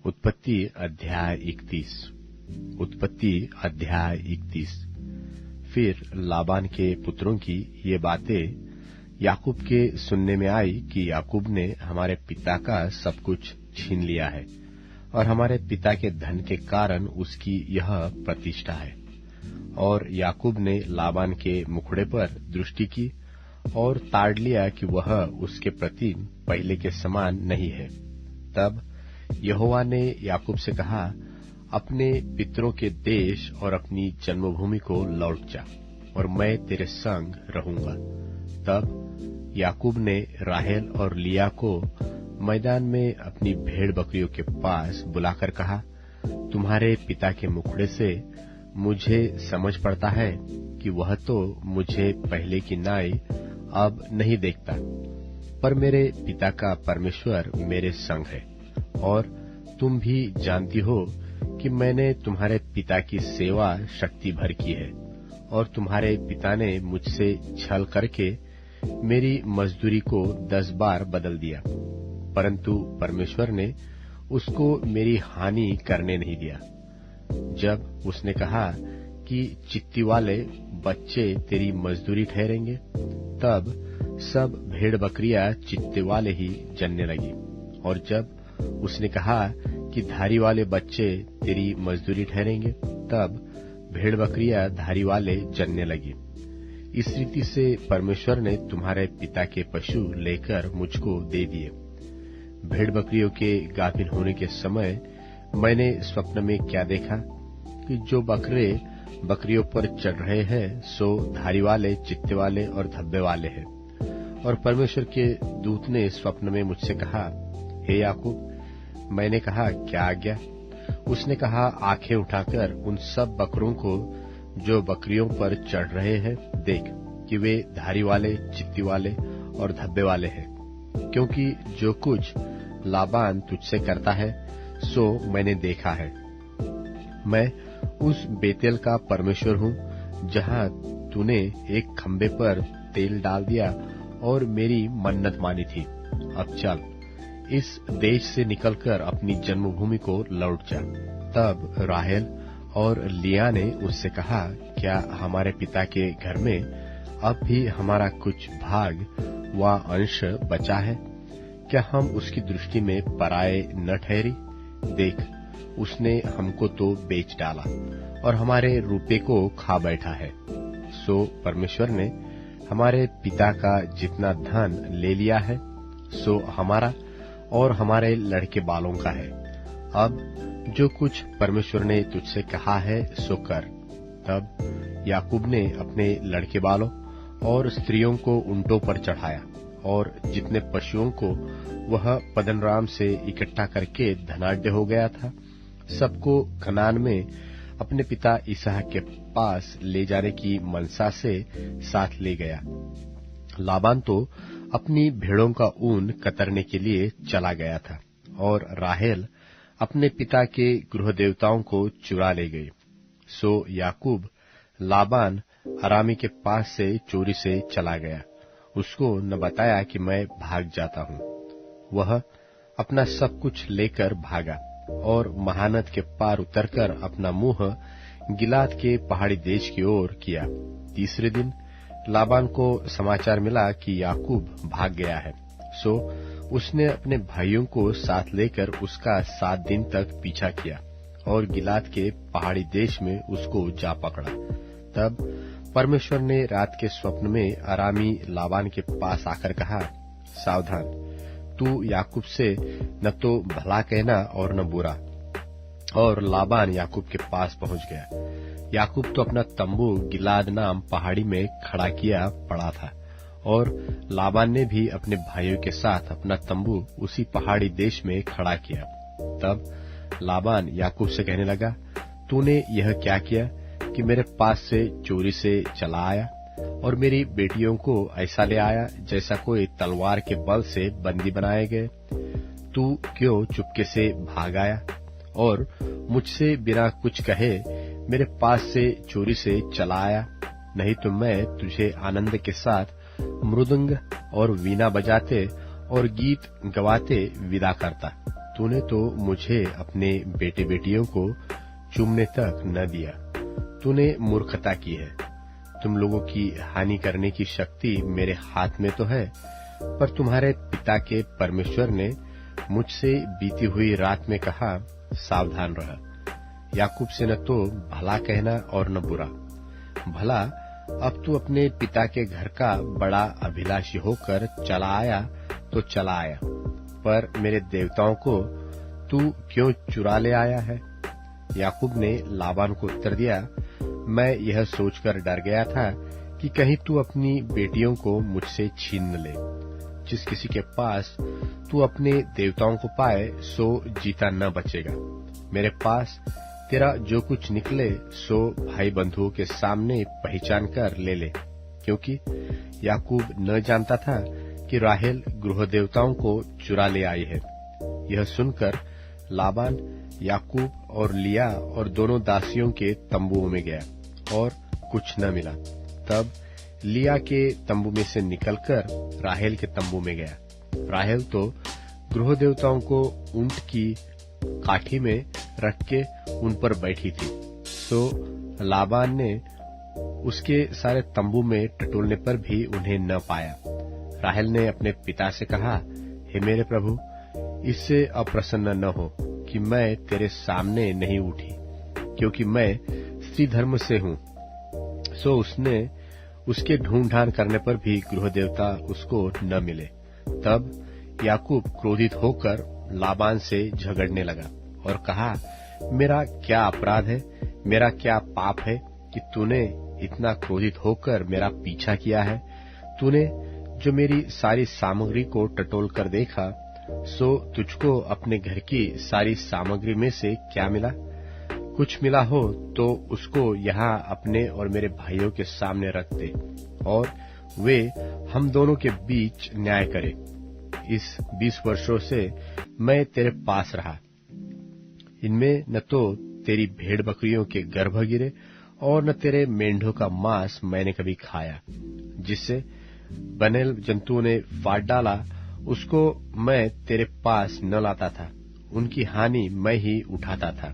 उत्पत्ति अध्याय 31। उत्पत्ति अध्याय 31। फिर लाबान के पुत्रों की ये बातें याकूब के सुनने में आई कि याकूब ने हमारे पिता का सब कुछ छीन लिया है और हमारे पिता के धन के कारण उसकी यह प्रतिष्ठा है। और याकूब ने लाबान के मुखड़े पर दृष्टि की और ताड़ लिया कि वह उसके प्रति पहले के समान नहीं है। तब यहोवा ने याकूब से कहा, अपने पितरों के देश और अपनी जन्मभूमि को लौट जा और मैं तेरे संग रहूंगा। तब याकूब ने राहेल और लिया को मैदान में अपनी भेड़ बकरियों के पास बुलाकर कहा, तुम्हारे पिता के मुखड़े से मुझे समझ पड़ता है कि वह तो मुझे पहले की नाई अब नहीं देखता, पर मेरे पिता का परमेश्वर मेरे संग है। और तुम भी जानती हो कि मैंने तुम्हारे पिता की सेवा शक्ति भर की है और तुम्हारे पिता ने मुझसे छल करके मेरी मजदूरी को 10 बार बदल दिया, परंतु परमेश्वर ने उसको मेरी हानि करने नहीं दिया। जब उसने कहा कि चित्ती वाले बच्चे तेरी मजदूरी ठहरेंगे, तब सब भेड़ बकरियां चित्ते वाले ही जनने लगी। और जब उसने कहा कि धारी वाले बच्चे तेरी मजदूरी ठहरेंगे, तब भेड़ बकरियां धारी वाले जनने लगी। इस रीति से परमेश्वर ने तुम्हारे पिता के पशु लेकर मुझको दे दिए। भेड़ बकरियों के गाभिन होने के समय मैंने स्वप्न में क्या देखा कि जो बकरे बकरियों पर चढ़ रहे हैं सो धारी वाले, चित्ते वाले और धब्बे वाले हैं। और परमेश्वर के दूत ने स्वप्न में मुझसे कहा, हे याकूब। मैंने कहा, क्या आज्ञा? उसने कहा, आंखें उठाकर उन सब बकरों को जो बकरियों पर चढ़ रहे हैं देख कि वे धारी वाले, चित्ती वाले और धब्बे वाले हैं, क्योंकि जो कुछ लाबान तुझसे करता है सो मैंने देखा है। मैं उस बेतेल का परमेश्वर हूँ जहाँ तूने एक खंबे पर तेल डाल दिया और मेरी मन्नत मानी थी। अब चल, इस देश से निकलकर अपनी जन्मभूमि को लौट जा। तब राहेल और लिया ने उससे कहा, क्या हमारे पिता के घर में अब भी हमारा कुछ भाग व अंश बचा है? क्या हम उसकी दृष्टि में पराये न ठहरी? देख, उसने हमको तो बेच डाला और हमारे रूपे को खा बैठा है। सो परमेश्वर ने हमारे पिता का जितना धन ले लिया है सो हमारा और हमारे लड़के बालों का है। अब जो कुछ परमेश्वर ने तुझसे कहा है सो कर। तब याकूब ने अपने लड़के बालों और स्त्रियों को ऊंटों पर चढ़ाया और जितने पशुओं को वह पद्दनराम से इकट्ठा करके धनाढ्य हो गया था, सबको कनान में अपने पिता इसहाक के पास ले जाने की मनसा से साथ ले गया। लाबान तो अपनी भेड़ों का ऊन कतरने के लिए चला गया था और राहेल अपने पिता के गृह देवताओं को चुरा ले गई। सो याकूब लाबान अरामी के पास से चोरी से चला गया। उसको न बताया कि मैं भाग जाता हूँ। वह अपना सब कुछ लेकर भागा और महानद के पार उतरकर अपना मुंह गिलाद के पहाड़ी देश की ओर किया। तीसरे दिन लाबान को समाचार मिला कि याकूब भाग गया है। सो उसने अपने भाइयों को साथ लेकर उसका 7 दिन तक पीछा किया और गिलाद के पहाड़ी देश में उसको जा पकड़ा। तब परमेश्वर ने रात के स्वप्न में अरामी लाबान के पास आकर कहा, सावधान, तू याकूब से न तो भला कहना और न बुरा। और लाबान याकूब के पास पहुंच गया। याकूब तो अपना तंबू गिलाद नाम पहाड़ी में खड़ा किया पड़ा था और लाबान ने भी अपने भाइयों के साथ अपना तंबू उसी पहाड़ी देश में खड़ा किया। तब लाबान याकूब से कहने लगा, तूने यह क्या किया कि मेरे पास से चोरी से चला आया और मेरी बेटियों को ऐसा ले आया जैसा कोई तलवार के बल से बंदी बनाए गए? तू क्यों चुपके से भाग आया और मुझसे बिना कुछ कहे मेरे पास से चोरी से चला आया? नहीं तो मैं तुझे आनंद के साथ मृदंग और वीणा बजाते और गीत गवाते विदा करता। तूने तो मुझे अपने बेटे बेटियों को चूमने तक न दिया। तूने मूर्खता की है। तुम लोगों की हानि करने की शक्ति मेरे हाथ में तो है, पर तुम्हारे पिता के परमेश्वर ने मुझसे बीती हुई रात में कहा, सावधान रह। याकूब से न तो भला कहना और न बुरा। भला अब तू अपने पिता के घर का बड़ा अभिलाषी होकर चला आया तो चला आया, पर मेरे देवताओं को तू क्यों चुरा ले आया है? याकूब ने लाबान को उत्तर दिया, मैं यह सोचकर डर गया था कि कहीं तू अपनी बेटियों को मुझसे छीन न ले। जिस किसी के पास तू अपने देवताओं को पाए सो जीता न बचेगा। मेरे पास तेरा जो कुछ निकले सो भाई बंधुओं के सामने पहचान कर ले ले, क्योंकि याकूब न जानता था कि राहेल गृह देवताओं को चुरा ले आई है। यह सुनकर लाबान याकूब और लिया और दोनों दासियों के तंबुओं में गया और कुछ न मिला। तब लिया के तंबू में से निकलकर राहेल के तंबू में गया। राहेल तो गृह देवताओं को ऊंट की काठी में रख के उन पर बैठी थी। तो लाबान ने उसके सारे तंबू में टटोलने पर भी उन्हें न पाया। राहेल ने अपने पिता से कहा, हे मेरे प्रभु, इससे अप्रसन्न न हो कि मैं तेरे सामने नहीं उठी, क्योंकि मैं स्त्री धर्म से हूं। सो उसने उसके ढूंढ करने पर भी गृह देवता उसको न मिले। तब याकूब क्रोधित होकर लाबान से झगड़ने लगा और कहा, मेरा क्या अपराध है, मेरा क्या पाप है कि तूने इतना क्रोधित होकर मेरा पीछा किया है? तूने जो मेरी सारी सामग्री को टटोल कर देखा, सो तुझको अपने घर की सारी सामग्री में से क्या मिला? कुछ मिला हो तो उसको यहाँ अपने और मेरे भाइयों के सामने रख दे, और वे हम दोनों के बीच न्याय करें। इस 20 वर्षों से मैं तेरे पास रहा, इनमें न तो तेरी भेड़ बकरियों के गर्भ गिरे और न तेरे मेंढों का मांस मैंने कभी खाया। जिससे बनेल जंतुओं ने फाड़ डाला, उसको मैं तेरे पास न लाता था। उनकी हानि मैं ही उठाता था।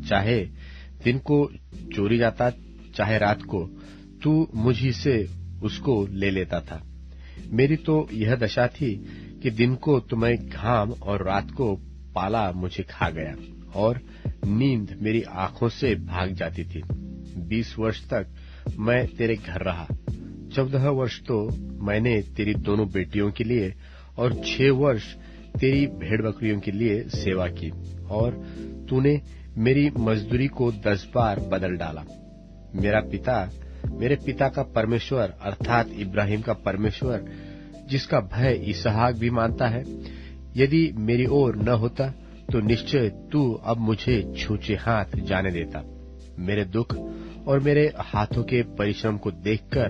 चाहे दिन को चोरी जाता, चाहे रात को, तू मुझी से उसको ले लेता था। मेरी तो यह दशा थी कि दिन को तुम्हें घाम और रात को पाला मुझे खा गया, और नींद मेरी आंखों से भाग जाती थी। 20 वर्ष तक मैं तेरे घर रहा। 14 वर्ष तो मैंने तेरी दोनों बेटियों के लिए और 6 वर्ष तेरी भेड़ बकरियों के लिए सेवा की, और तूने मेरी मजदूरी को 10 बार बदल डाला। मेरे पिता का परमेश्वर अर्थात इब्राहिम का परमेश्वर, जिसका भय इसहाक भी मानता है, यदि मेरी ओर न होता तो निश्चय तू अब मुझे छूछे हाथ जाने देता। मेरे दुख और मेरे हाथों के परिश्रम को देखकर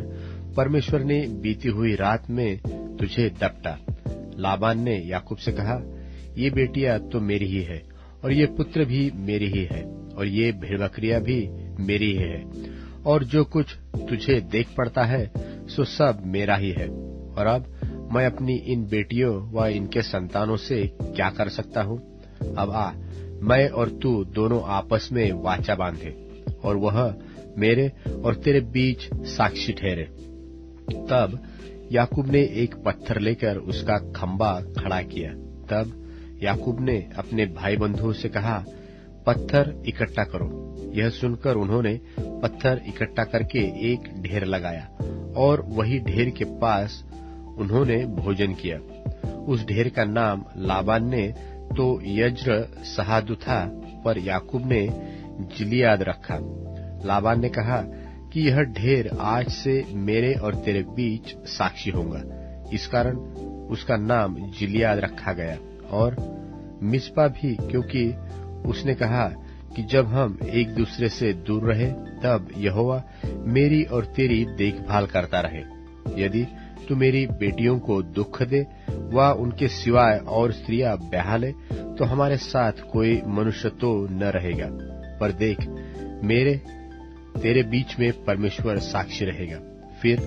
परमेश्वर ने बीती हुई रात में तुझे दपटा। लाबान ने याकूब से कहा, ये बेटियां तो मेरी ही है, और ये पुत्र भी मेरी ही है, और ये भेड़ बकरियां भी मेरी ही है, और जो कुछ तुझे देख पड़ता है सो सब मेरा ही है। और अब मैं अपनी इन बेटियों व इनके संतानों से क्या कर सकता हूँ? अब आ, मैं और तू दोनों आपस में वाचा बांधे, और वह मेरे और तेरे बीच साक्षी ठहरे। तब याकूब ने एक पत्थर लेकर उसका खंबा खड़ा किया। तब याकूब ने अपने भाई बंधुओं से कहा, पत्थर इकट्ठा करो। यह सुनकर उन्होंने पत्थर इकट्ठा करके एक ढेर लगाया, और वही ढेर के पास उन्होंने भोजन किया। उस ढेर का नाम लाबान ने तो यज्र सहादु था, पर याकूब ने जिलियाद रखा। लाबान ने कहा कि यह ढेर आज से मेरे और तेरे बीच साक्षी होगा। इस कारण उसका नाम जिलियाद रखा गया, और मिस्पा भी, क्योंकि उसने कहा कि जब हम एक दूसरे से दूर रहे तब यहोवा मेरी और तेरी देखभाल करता रहे। यदि तू मेरी बेटियों को दुख दे व उनके सिवाय और स्त्रियां ब्याह ले, तो हमारे साथ कोई मनुष्य तो न रहेगा। पर देख, मेरे तेरे बीच में परमेश्वर साक्षी रहेगा। फिर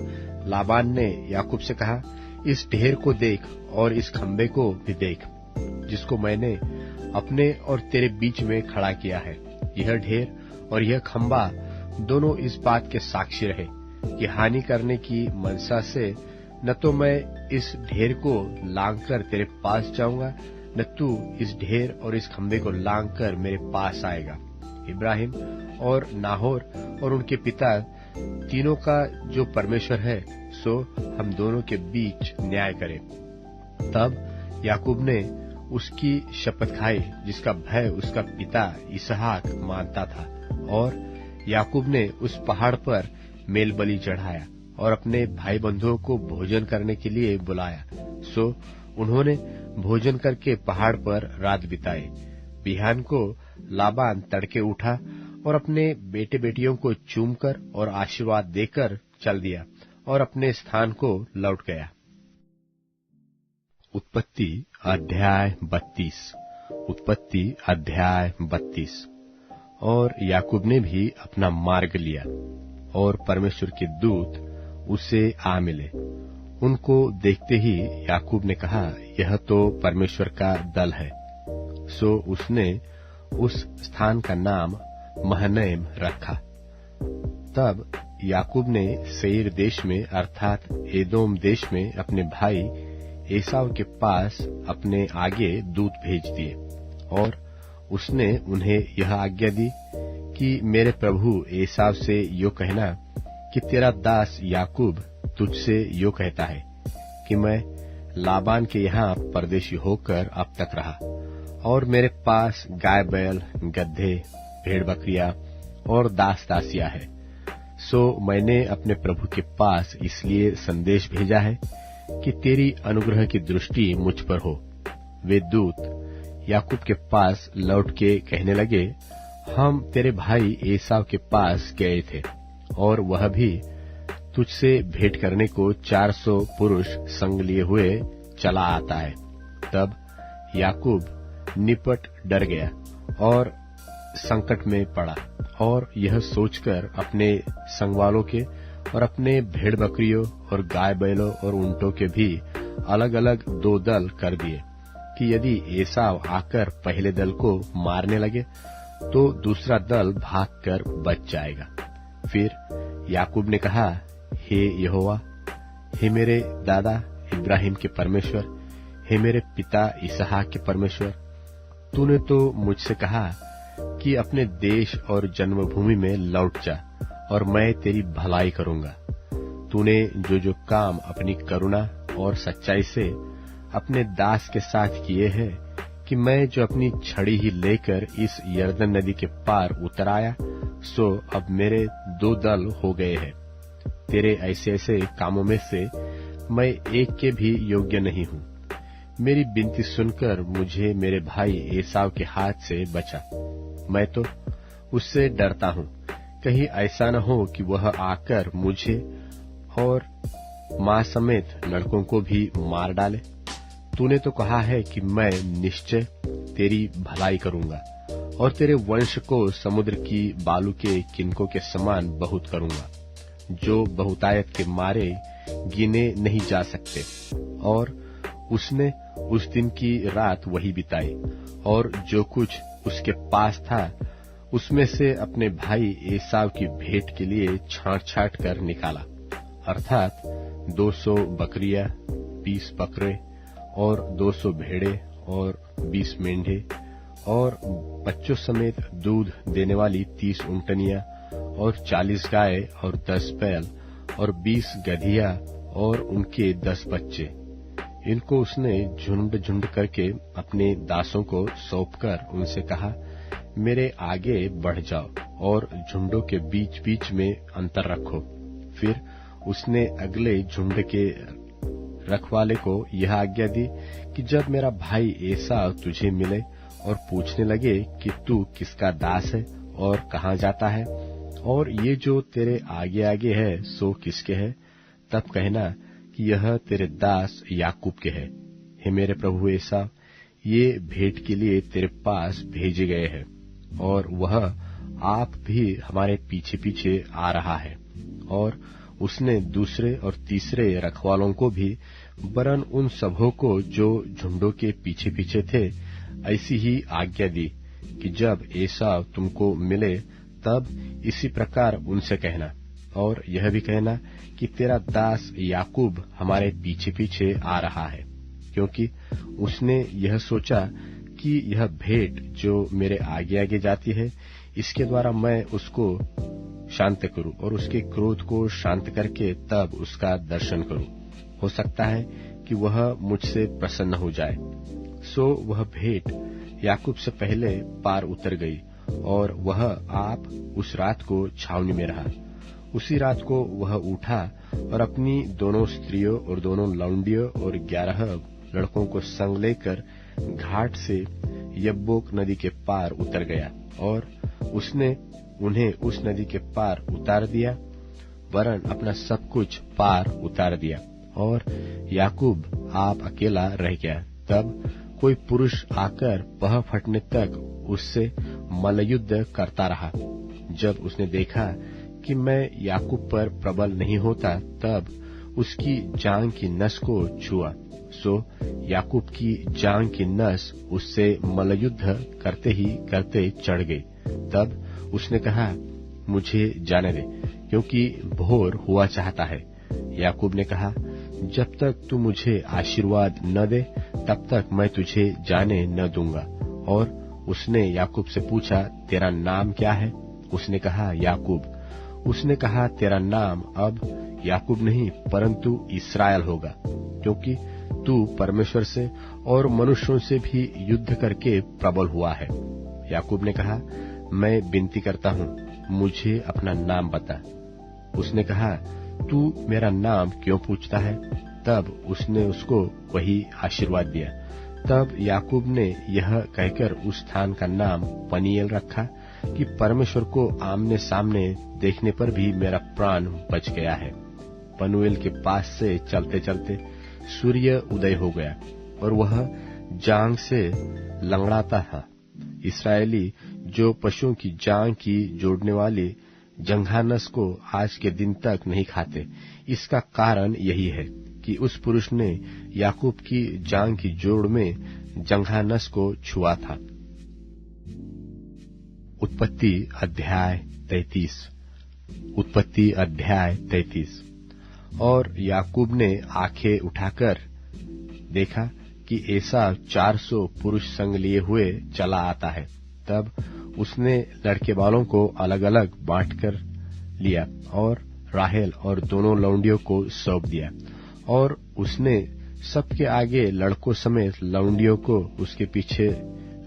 लाबान ने याकूब से कहा, इस ढेर को देख और इस खंबे को भी देख, जिसको मैंने अपने और तेरे बीच में खड़ा किया है। यह ढेर और यह खंबा दोनों इस बात के साक्षी रहे कि हानि करने की मनसा से न तो मैं इस ढेर को लांग कर तेरे पास जाऊंगा, न तू इस ढेर और इस खंबे को लांग कर मेरे पास आएगा। इब्राहिम और नाहोर और उनके पिता तीनों का जो परमेश्वर है, सो हम दोनों के बीच न्याय करे। तब याकूब ने उसकी शपथ खाई जिसका भय उसका पिता इसहाक मानता था, और याकूब ने उस पहाड़ पर मेल बलि चढ़ाया और अपने भाई बंधुओं को भोजन करने के लिए बुलाया। सो उन्होंने भोजन करके पहाड़ पर रात बिताई। बिहान को लाबान तड़के उठा और अपने बेटे बेटियों को चूमकर और आशीर्वाद देकर चल दिया और अपने स्थान को लौट गया। उत्पत्ति अध्याय 32। उत्पत्ति अध्याय 32। और याकूब ने भी अपना मार्ग लिया, और परमेश्वर के दूत उसे आ मिले। उनको देखते ही याकूब ने कहा, यह तो परमेश्वर का दल है। सो उसने उस स्थान का नाम महनैम रखा। तब याकूब ने सेईर देश में अर्थात एदोम देश में अपने भाई एसाव के पास अपने आगे दूत भेज दिए, और उसने उन्हें यह आज्ञा दी कि मेरे प्रभु एसाव से यो कहना कि तेरा दास याकूब तुझसे यो कहता है कि मैं लाबान के यहाँ परदेशी होकर अब तक रहा, और मेरे पास गाय बैल, गड्ढे, भेड़ बकरियां और दास दासियां है। सो मैंने अपने प्रभु के पास इसलिए संदेश भेजा है कि तेरी अनुग्रह की दृष्टि मुझ पर हो। वे दूत याकूब के पास लौट के कहने लगे, हम तेरे भाई एसाव के पास गए थे, और वह भी तुझसे भेंट करने को 400 पुरुष संग लिए हुए चला आता है। तब याकूब निपट डर गया और संकट में पड़ा, और यह सोचकर अपने संगवालों के और अपने भेड़ बकरियों और गाय बैलों और ऊंटों के भी अलग अलग 2 दल कर दिए कि यदि एसाव आकर पहले दल को मारने लगे तो दूसरा दल भागकर बच जाएगा। फिर याकूब ने कहा, हे यहोवा, हे मेरे दादा इब्राहिम के परमेश्वर, हे मेरे पिता इसहाक के परमेश्वर, तूने तो मुझसे कहा कि अपने देश और जन्मभूमि में लौट जा और मैं तेरी भलाई करूंगा। तूने जो जो काम अपनी करुणा और सच्चाई से अपने दास के साथ किए हैं कि मैं जो अपनी छड़ी ही लेकर इस यरदन नदी के पार उतर आया, सो अब मेरे 2 दल हो गए हैं। तेरे ऐसे ऐसे कामों में से मैं एक के भी योग्य नहीं हूँ। मेरी विनती सुनकर मुझे मेरे भाई एसाव के हाथ से बचा। मैं तो उससे डरता हूँ, कहीं ऐसा न हो कि वह आकर मुझे और माँ समेत लड़कों को भी मार डाले। तूने तो कहा है कि मैं निश्चय तेरी भलाई करूंगा और तेरे वंश को समुद्र की बालू के किनकों के समान बहुत करूंगा, जो बहुतायत के मारे गिने नहीं जा सकते। और उसने उस दिन की रात वही बिताई, और जो कुछ उसके पास था उसमें से अपने भाई एसाव की भेंट के लिए छांट छांट कर निकाला, अर्थात 200 बकरियां, 20 बकरे और 200 भेड़े और 20 मेंढे और बच्चों समेत दूध देने वाली 30 ऊंटनियां और 40 गाय और 10 बैल और 20 गधिया और उनके 10 बच्चे। इनको उसने झुंड झुंड करके अपने दासों को सौंपकर उनसे कहा, मेरे आगे बढ़ जाओ और झुंडों के बीच बीच में अंतर रखो। फिर उसने अगले झुंड के रखवाले को यह आज्ञा दी कि जब मेरा भाई एसाव तुझे मिले और पूछने लगे कि तू किसका दास है और कहाँ जाता है, और ये जो तेरे आगे आगे है सो किसके है, तब कहना कि यह तेरे दास याकूब के है। हे मेरे प्रभु एसाव, ये भेंट के लिए तेरे पास भेजे गए हैं, और वह आप भी हमारे पीछे पीछे आ रहा है। और उसने दूसरे और तीसरे रखवालों को भी, वरन उन सबों को जो झुंडों के पीछे पीछे थे, ऐसी ही आज्ञा दी कि जब एसाव तुमको मिले तब इसी प्रकार उनसे कहना, और यह भी कहना कि तेरा दास याकूब हमारे पीछे पीछे आ रहा है, क्योंकि उसने यह सोचा कि यह भेंट जो मेरे आगे आगे जाती है, इसके द्वारा मैं उसको शांत करूं और उसके क्रोध को शांत करके तब उसका दर्शन करूं। हो सकता है कि वह मुझसे प्रसन्न हो जाए। सो वह भेंट याकूब से पहले पार उतर गई और वह आप उस रात को छावनी में रहा। उसी रात को वह उठा और अपनी दोनों स्त्रियों और दोनों लौंडियों और 11 लड़कों को संग लेकर घाट से यब्बोक नदी के पार उतर गया, और उसने उन्हें उस नदी के पार उतार दिया, वरन अपना सब कुछ पार उतार दिया, और याकूब आप अकेला रह गया। तब कोई पुरुष आकर पह फटने तक उससे मल्लयुद्ध करता रहा। जब उसने देखा कि मैं याकूब पर प्रबल नहीं होता, तब उसकी जांघ की नस को छुआ। सो याकूब की जांघ की नस उससे मल्लयुद्ध करते ही करते चढ़ गई। तब उसने कहा, मुझे जाने दे, क्योंकि भोर हुआ चाहता है। याकूब ने कहा, जब तक तू मुझे आशीर्वाद न दे तब तक मैं तुझे जाने न दूंगा। और उसने याकूब से पूछा, तेरा नाम क्या है? उसने कहा, याकूब। उसने कहा, तेरा नाम अब याकूब नहीं परंतु इस्राएल होगा, क्योंकि तू परमेश्वर से और मनुष्यों से भी युद्ध करके प्रबल हुआ है। याकूब ने कहा, मैं विनती करता हूँ, मुझे अपना नाम बता। उसने कहा, तू मेरा नाम क्यों पूछता है? तब उसने उसको वही आशीर्वाद दिया। तब याकूब ने यह कहकर उस स्थान का नाम पनीएल रखा कि परमेश्वर को आमने सामने देखने पर भी मेरा प्राण बच गया है। पनूएल के पास से चलते चलते सूर्य उदय हो गया और वह जांघ से लंगड़ाता था। इस्राएली जो पशुओं की जांघ की जोड़ने वाली जंघानस को आज के दिन तक नहीं खाते। इसका कारण यही है कि उस पुरुष ने याकूब की जांघ की जोड़ में जंघानस को छुआ था। उत्पत्ति अध्याय 33। उत्पत्ति अध्याय 33। और याकूब ने आंखें उठाकर देखा कि एसाव 400 पुरुष संग लिए हुए चला आता है। तब उसने लड़के वालों को अलग अलग बांटकर लिया और राहेल और दोनों लौंडियों को सौंप दिया, और उसने सबके आगे लड़कों समेत लौंडियों को, उसके पीछे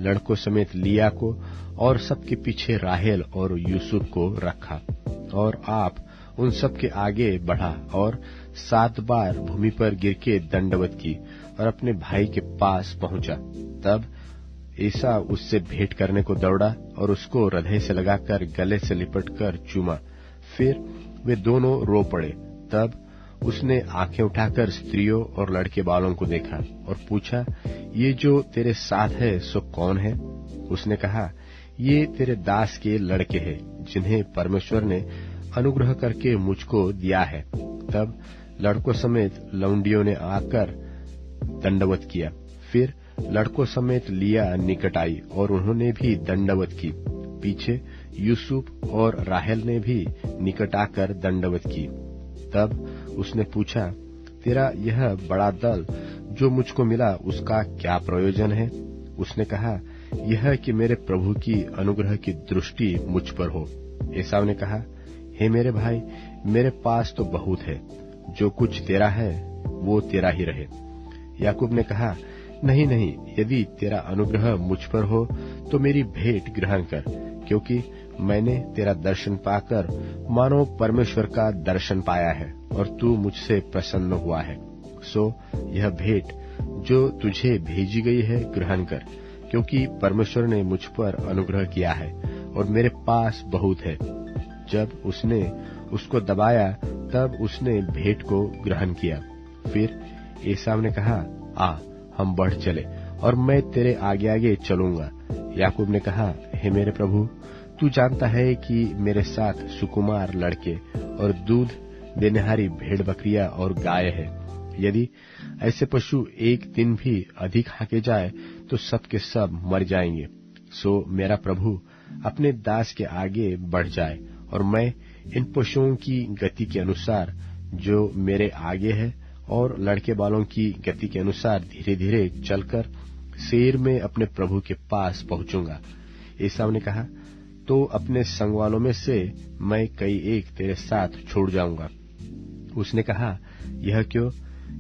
लड़कों समेत लिया को, और सबके पीछे राहेल और यूसुफ को रखा। और आप उन सबके आगे बढ़ा और 7 बार भूमि पर गिर के दंडवत की और अपने भाई के पास पहुंचा। तब एसाव उससे भेंट करने को दौड़ा और उसको हृदय से लगाकर गले से लिपटकर चूमा। फिर वे दोनों रो पड़े। तब उसने आंखें उठाकर स्त्रियों और लड़के बालों को देखा और पूछा, ये जो तेरे साथ है सो कौन है? उसने कहा, ये तेरे दास के लड़के हैं, जिन्हें परमेश्वर ने अनुग्रह करके मुझको दिया है। तब लड़कों समेत लौंडियों ने आकर दंडवत किया। फिर लड़कों समेत लिया निकट आई और उन्होंने भी दंडवत की। पीछे यूसुफ और राहेल ने भी निकट आकर दंडवत की। तब उसने पूछा, तेरा यह बड़ा दल जो मुझको मिला उसका क्या प्रयोजन है? उसने कहा, यह कि मेरे प्रभु की अनुग्रह की दृष्टि मुझ पर हो। एसाव ने कहा, हे मेरे भाई, मेरे पास तो बहुत है, जो कुछ तेरा है वो तेरा ही रहे। याकूब ने कहा, नहीं नहीं, यदि तेरा अनुग्रह मुझ पर हो तो मेरी भेंट ग्रहण कर, क्योंकि मैंने तेरा दर्शन पाकर मानो परमेश्वर का दर्शन पाया है और तू मुझसे प्रसन्न हुआ है। सो यह भेंट जो तुझे भेजी गई है ग्रहण कर, क्योंकि परमेश्वर ने मुझ पर अनुग्रह किया है और मेरे पास बहुत है। जब उसने उसको दबाया तब उसने भेंट को ग्रहण किया। फिर एसाव ने कहा, आ हम बढ़ चले और मैं तेरे आगे आगे चलूंगा। याकूब ने कहा, हे मेरे प्रभु, तू जानता है कि मेरे साथ सुकुमार लड़के और दूध देनेहारी भेड़ बकरियां और गाय है। यदि ऐसे पशु एक दिन भी अधिक हाके जाए तो सब के सब मर जाएंगे। सो मेरा प्रभु अपने दास के आगे बढ़ जाए और मैं इन पशुओं की गति के अनुसार जो मेरे आगे है और लड़के बालों की गति के अनुसार धीरे धीरे चलकर सेईर में अपने प्रभु के पास पहुंचूंगा। एसाव ने कहा, तो अपने संग वालों में से मैं कई एक तेरे साथ छोड़ जाऊंगा। उसने कहा, यह क्यों?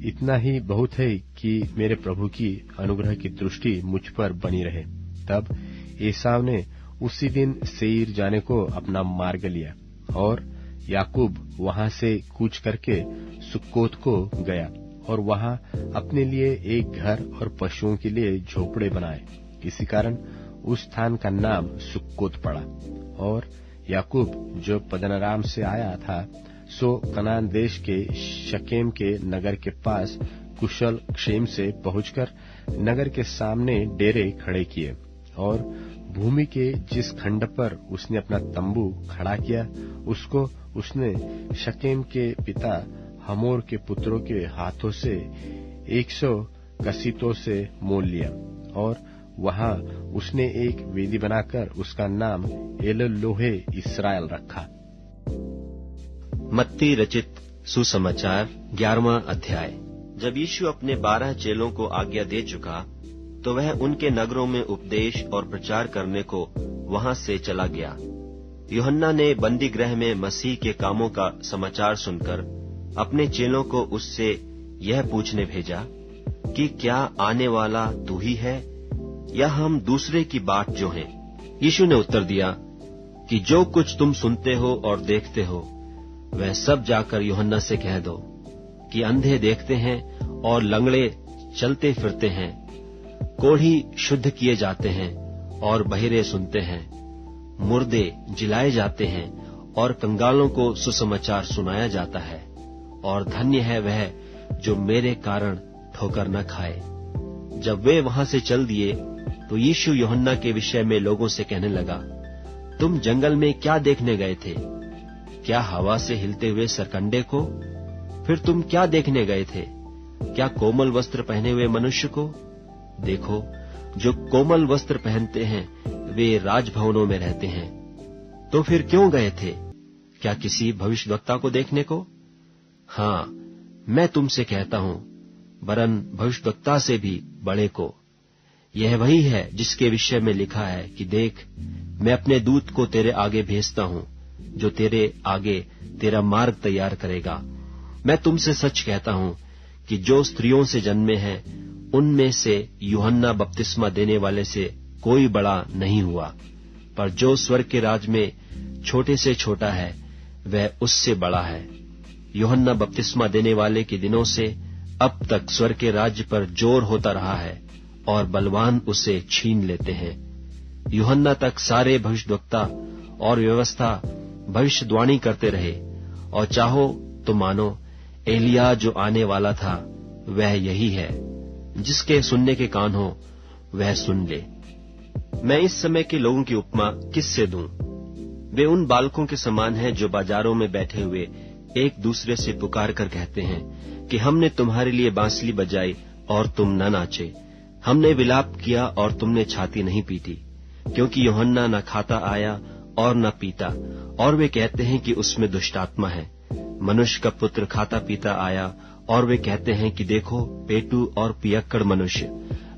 इतना ही बहुत है कि मेरे प्रभु की अनुग्रह की दृष्टि मुझ पर बनी रहे। तब एसाव ने उसी दिन सेईर जाने को अपना मार्ग लिया और याकूब वहां से कूच करके सुक्कोत को गया और वहां अपने लिए एक घर और पशुओं के लिए झोपड़े बनाए। इसी कारण उस स्थान का नाम सुक्कोत पड़ा। और याकूब जो पद्दनराम से आया था, सो कनान देश के शकेम के नगर के पास कुशल क्षेम से पहुंचकर नगर के सामने डेरे खड़े किए और भूमि के जिस खंड पर उसने अपना तंबू खड़ा किया उसको उसने शकेम के पिता हमोर के पुत्रों के हाथों से 100 कसीतों से मोल लिया और वहां उसने एक वेदी बनाकर उसका नाम एलोलोहे इस्राएल रखा। मत्ती रचित सुसमाचार 11वां अध्याय। जब यीशु अपने 12 चेलों को आज्ञा दे चुका तो वह उनके नगरों में उपदेश और प्रचार करने को वहां से चला गया। यूहन्ना ने बंदी गृह में मसीह के कामों का समाचार सुनकर अपने चेलों को उससे यह पूछने भेजा कि क्या आने वाला तू ही है या हम दूसरे की बाट जो हैं? यीशु ने उत्तर दिया कि जो कुछ तुम सुनते हो और देखते हो वह सब जाकर यूहन्ना से कह दो कि अंधे देखते हैं और लंगड़े चलते फिरते हैं, कोढ़ी शुद्ध किए जाते हैं और बहिरे सुनते हैं, मुर्दे जिलाए जाते हैं और कंगालों को सुसमाचार सुनाया जाता है। और धन्य है वह जो मेरे कारण ठोकर न खाए। जब वे वहां से चल दिए तो यीशु यूहन्ना के विषय में लोगों से कहने लगा, तुम जंगल में क्या देखने गए थे? क्या हवा से हिलते हुए सरकंडे को? फिर तुम क्या देखने गए थे? क्या कोमल वस्त्र पहने हुए मनुष्य को? देखो, जो कोमल वस्त्र पहनते हैं वे राजभवनों में रहते हैं। तो फिर क्यों गए थे? क्या किसी भविष्यद्वक्ता को देखने को? हाँ, मैं तुमसे कहता हूं, वरन भविष्यद्वक्ता से भी बड़े को। यह वही है जिसके विषय में लिखा है कि देख, मैं अपने दूत को तेरे आगे भेजता हूं, जो तेरे आगे तेरा मार्ग तैयार करेगा। मैं तुमसे सच कहता हूं कि जो स्त्रियों से जन्मे हैं उनमें से यूहन्ना बपतिस्मा देने वाले से कोई बड़ा नहीं हुआ, पर जो स्वर्ग के राज में छोटे से छोटा है वह उससे बड़ा है। यूहन्ना बपतिस्मा देने वाले के दिनों से अब तक स्वर्ग के राज्य पर जोर होता रहा है और बलवान उसे छीन लेते हैं। यूहन्ना तक सारे भविष्यद्वक्ता और व्यवस्था भविष्यवाणी करते रहे, और चाहो तो मानो एलिया जो आने वाला था वह यही है। जिसके सुनने के कान हो वह सुन ले। मैं इस समय के लोगों की उपमा किससे दूं? वे उन बालकों के समान हैं जो बाजारों में बैठे हुए एक दूसरे से पुकार कर कहते हैं कि हमने तुम्हारे लिए बांसुरी बजाई और तुम न नाचे, हमने विलाप किया और तुमने छाती नहीं पीटी। क्योंकि यूहन्ना न खाता आया और न पीता, और वे कहते हैं कि उसमें दुष्टात्मा है। मनुष्य का पुत्र खाता पीता आया, और वे कहते हैं कि देखो पेटू और पियक्कड़ मनुष्य,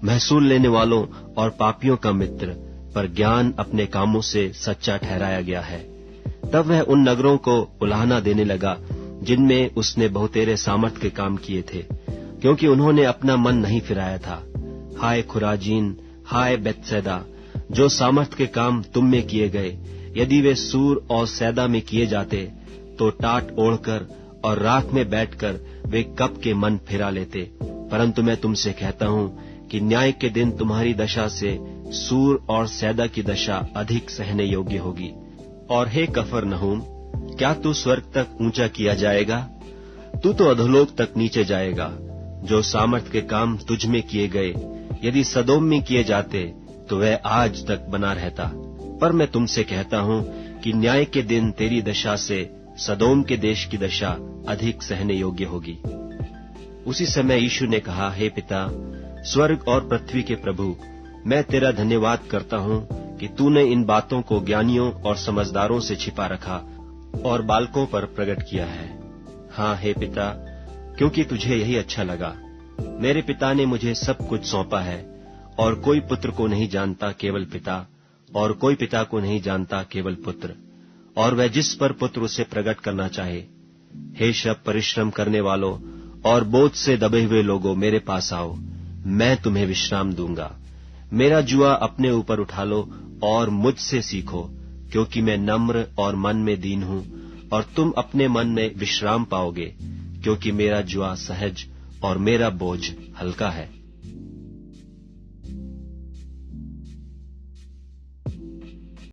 महसूल लेने वालों और पापियों का मित्र, पर ज्ञान अपने कामों से सच्चा ठहराया गया है। तब वह उन नगरों को उलाहना देने लगा जिनमें उसने बहुतेरे सामर्थ के काम किए थे, क्योंकि उन्होंने अपना मन नहीं फिराया था। हाय खुराजीन, हाय बेतसैदा, जो सामर्थ के काम तुम में किए गए, यदि वे सूर और सैदा में किए जाते तो टाट ओढ़कर और राख में बैठकर वे कब के मन फिरा लेते। परंतु मैं तुमसे कहता हूं कि न्याय के दिन तुम्हारी दशा से सूर और सैदा की दशा अधिक सहने योग्य होगी। और हे कफरनहूम, क्या तू स्वर्ग तक ऊंचा किया जाएगा? तू तो अधोलोक तक नीचे जाएगा। जो सामर्थ के काम तुझ में किए गए यदि सदोम में किए जाते तो वह आज तक बना रहता। पर मैं तुमसे कहता हूं कि न्याय के दिन तेरी दशा से सदोम के देश की दशा अधिक सहने योग्य होगी। उसी समय यीशु ने कहा, हे पिता, स्वर्ग और पृथ्वी के प्रभु, मैं तेरा धन्यवाद करता हूँ कि तूने इन बातों को ज्ञानियों और समझदारों से छिपा रखा और बालकों पर प्रकट किया है। हाँ हे पिता, क्योंकि तुझे यही अच्छा लगा। मेरे पिता ने मुझे सब कुछ सौंपा है, और कोई पुत्र को नहीं जानता केवल पिता, और कोई पिता को नहीं जानता केवल पुत्र, और वह जिस पर पुत्र उसे प्रकट करना चाहे। हे सब परिश्रम करने वालों और बोझ से दबे हुए लोगों, मेरे पास आओ, मैं तुम्हें विश्राम दूंगा। मेरा जुआ अपने ऊपर उठा लो और मुझसे सीखो, क्योंकि मैं नम्र और मन में दीन हूँ, और तुम अपने मन में विश्राम पाओगे, क्योंकि मेरा जुआ सहज और मेरा बोझ हल्का है।